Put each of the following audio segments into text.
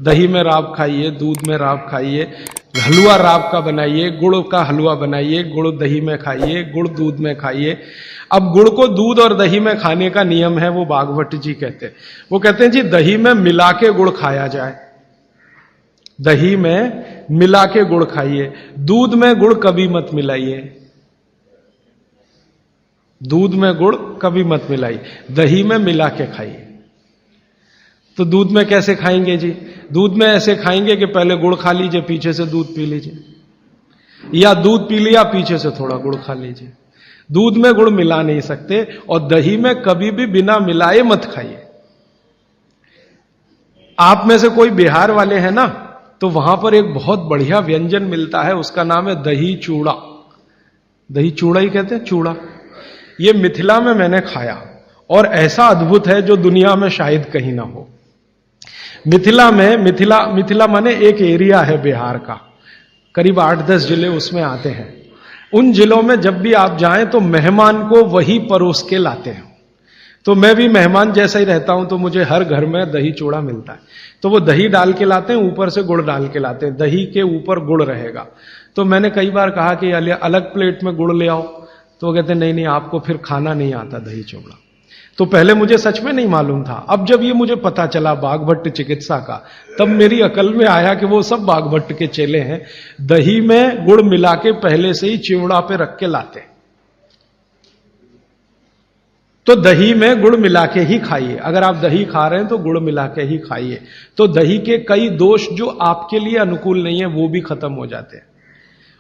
दही में राब खाइए, दूध में राब खाइए, हलवा राब का बनाइए, गुड़ का हलवा बनाइए, गुड़ दही में खाइए, गुड़ दूध में खाइए। अब गुड़ को दूध और दही में खाने का नियम है, वो भागवत जी कहते हैं। वो कहते हैं जी दही में मिला के गुड़ खाया जाए, दही में मिला के गुड़ खाइए, दूध में गुड़ कभी मत मिलाइए, दूध में गुड़ कभी मत मिलाइए, दही में मिला के खाइए। तो दूध में कैसे खाएंगे जी? दूध में ऐसे खाएंगे कि पहले गुड़ खा लीजिए, पीछे से दूध पी लीजिए, या दूध पी लिया पीछे से थोड़ा गुड़ खा लीजिए। दूध में गुड़ मिला नहीं सकते, और दही में कभी भी बिना मिलाए मत खाइए। आप में से कोई बिहार वाले हैं ना, तो वहां पर एक बहुत बढ़िया व्यंजन मिलता है, उसका नाम है दही चूड़ा। दही चूड़ा ही कहते हैं, चूड़ा। ये मिथिला में मैंने खाया, और ऐसा अद्भुत है जो दुनिया में शायद कहीं ना हो। मिथिला में, मिथिला माने एक एरिया है बिहार का, करीब 8-10 जिले उसमें आते हैं। उन जिलों में जब भी आप जाएं तो मेहमान को वही परोस के लाते हैं। तो मैं भी मेहमान जैसा ही रहता हूं, तो मुझे हर घर में दही चूड़ा मिलता है। तो वो दही डाल के लाते हैं, ऊपर से गुड़ डाल के लाते हैं, दही के ऊपर गुड़ रहेगा। तो मैंने कई बार कहा कि अलग प्लेट में गुड़ ले आओ, तो वो कहते नहीं, आपको फिर खाना नहीं आता दही चूड़ा। तो पहले मुझे सच में नहीं मालूम था। अब जब ये मुझे पता चला बाघभट्ट चिकित्सा का, तब मेरी अकल में आया कि वो सब बाघभट्ट के चेले हैं। दही में गुड़ मिला के पहले से ही चिवड़ा पे रख के लाते हैं। तो दही में गुड़ मिला के ही खाइए। अगर आप दही खा रहे हैं तो गुड़ मिला के ही खाइए। तो दही के कई दोष जो आपके लिए अनुकूल नहीं है वो भी खत्म हो जाते हैं।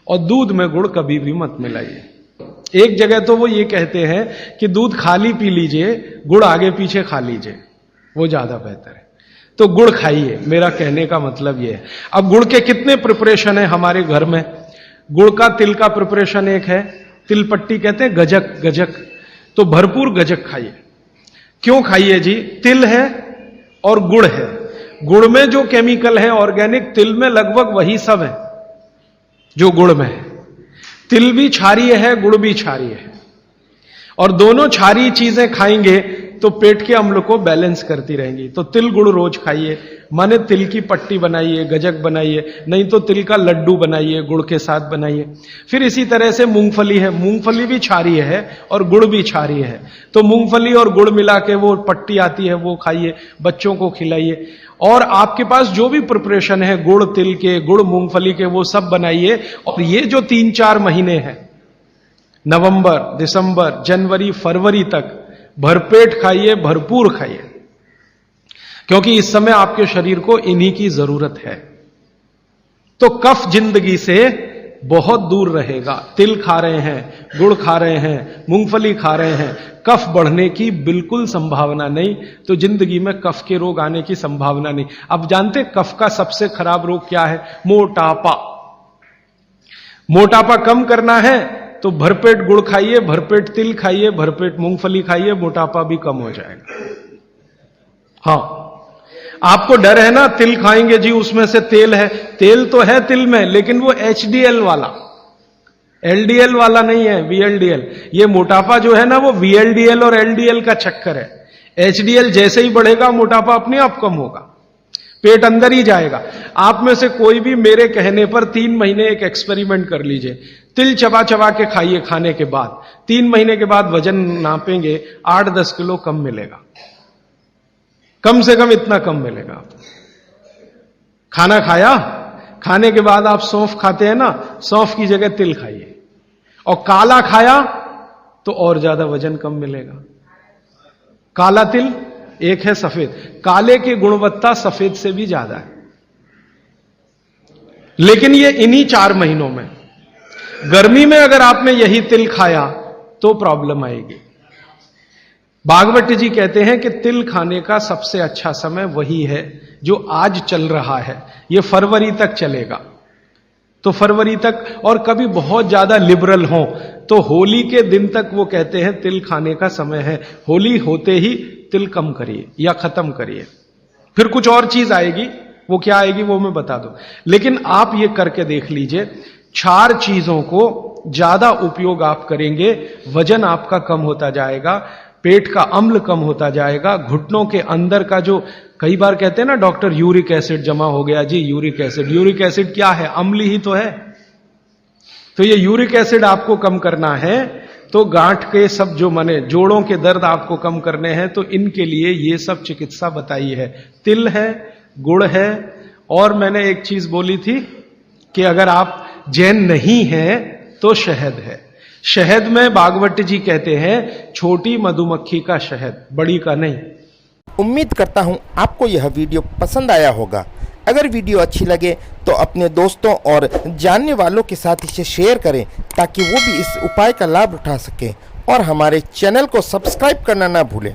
और दूध में गुड़ कभी भी मत मिलाइए। एक जगह तो वो ये कहते हैं कि दूध खाली पी लीजिए, गुड़ आगे पीछे खा लीजिए, वो ज्यादा बेहतर है। तो गुड़ खाइए, मेरा कहने का मतलब ये है। अब गुड़ के कितने प्रिपरेशन है हमारे घर में? गुड़ का तिल का प्रिपरेशन एक है, तिल पट्टी कहते हैं, गजक। तो भरपूर गजक खाइए। क्यों खाइए जी? तिल है और गुड़ है। गुड़ में जो केमिकल है ऑर्गेनिक, तिल में लगभग वही सब है जो गुड़ में है। तिल भी क्षारीय है, गुड़ भी क्षारीय है, और दोनों क्षारीय चीजें खाएंगे तो पेट के अम्ल को बैलेंस करती रहेंगी। तो तिल गुड़ रोज खाइए, माने तिल की पट्टी बनाइए, गजक बनाइए, नहीं तो तिल का लड्डू बनाइए, गुड़ के साथ बनाइए। फिर इसी तरह से मूंगफली है, मूंगफली भी क्षारीय है और गुड़ भी क्षारीय है। तो मूंगफली और गुड़ मिला के वो पट्टी आती है, वो खाइए, बच्चों को खिलाइए। और आपके पास जो भी प्रिपरेशन है गुड़ तिल के, गुड़ मूंगफली के, वो सब बनाइए। और ये जो 3-4 महीने हैं, नवंबर, दिसंबर, जनवरी, फरवरी तक भरपेट खाइए, भरपूर खाइए, क्योंकि इस समय आपके शरीर को इन्हीं की जरूरत है। तो कफ जिंदगी से बहुत दूर रहेगा। तिल खा रहे हैं, गुड़ खा रहे हैं, मूंगफली खा रहे हैं, कफ बढ़ने की बिल्कुल संभावना नहीं। तो जिंदगी में कफ के रोग आने की संभावना नहीं। अब जानते कफ का सबसे खराब रोग क्या है? मोटापा। मोटापा कम करना है तो भरपेट गुड़ खाइए, भरपेट तिल खाइए, भरपेट मूंगफली खाइए, मोटापा भी कम हो जाएगा। हाँ, आपको डर है ना, तिल खाएंगे जी उसमें से तेल है। तेल तो है तिल में, लेकिन वो HDL वाला, LDL वाला नहीं है, VLDL। ये मोटापा जो है ना, वो VLDL और LDL का चक्कर है। HDL जैसे ही बढ़ेगा, मोटापा अपने आप कम होगा, पेट अंदर ही जाएगा। आप में से कोई भी मेरे कहने पर 3 महीने एक एक्सपेरिमेंट कर लीजिए। तिल चबा चबा के खाइए खाने के बाद, 3 महीने के बाद वजन नापेंगे, 8-10 किलो कम मिलेगा। कम से कम इतना कम मिलेगा। खाना खाया, खाने के बाद आप सौंफ खाते हैं ना, सौंफ की जगह तिल खाइए। और काला खाया तो और ज्यादा वजन कम मिलेगा। काला तिल एक है, सफेद। काले की गुणवत्ता सफेद से भी ज्यादा है। लेकिन ये इन्हीं 4 महीनों में, गर्मी में अगर आपने यही तिल खाया तो प्रॉब्लम आएगी। भागवत जी कहते हैं कि तिल खाने का सबसे अच्छा समय वही है जो आज चल रहा है। ये फरवरी तक चलेगा। तो फरवरी तक, और कभी बहुत ज्यादा लिबरल हो तो होली के दिन तक वो कहते हैं तिल खाने का समय है। होली होते ही तिल कम करिए या खत्म करिए। फिर कुछ और चीज आएगी, वो क्या आएगी वो मैं बता दूं। लेकिन आप ये करके देख लीजिए, 4 चीजों को ज्यादा उपयोग आप करेंगे, वजन आपका कम होता जाएगा, पेट का अम्ल कम होता जाएगा, घुटनों के अंदर का जो कई बार कहते हैं ना डॉक्टर यूरिक एसिड जमा हो गया जी, यूरिक एसिड क्या है? अम्ल ही तो है। तो ये यूरिक एसिड आपको कम करना है, तो गांठ के सब जो माने जोड़ों के दर्द आपको कम करने हैं, तो इनके लिए ये सब चिकित्सा बताई है। तिल है, गुड़ है, और मैंने एक चीज बोली थी कि अगर आप जैन नहीं हैं तो शहद है। शहद में भागवत जी कहते हैं छोटी मधुमक्खी का शहद, बड़ी का नहीं। उम्मीद करता हूं आपको यह वीडियो पसंद आया होगा। अगर वीडियो अच्छी लगे तो अपने दोस्तों और जानने वालों के साथ इसे शेयर करें ताकि वो भी इस उपाय का लाभ उठा सकें, और हमारे चैनल को सब्सक्राइब करना ना भूलें।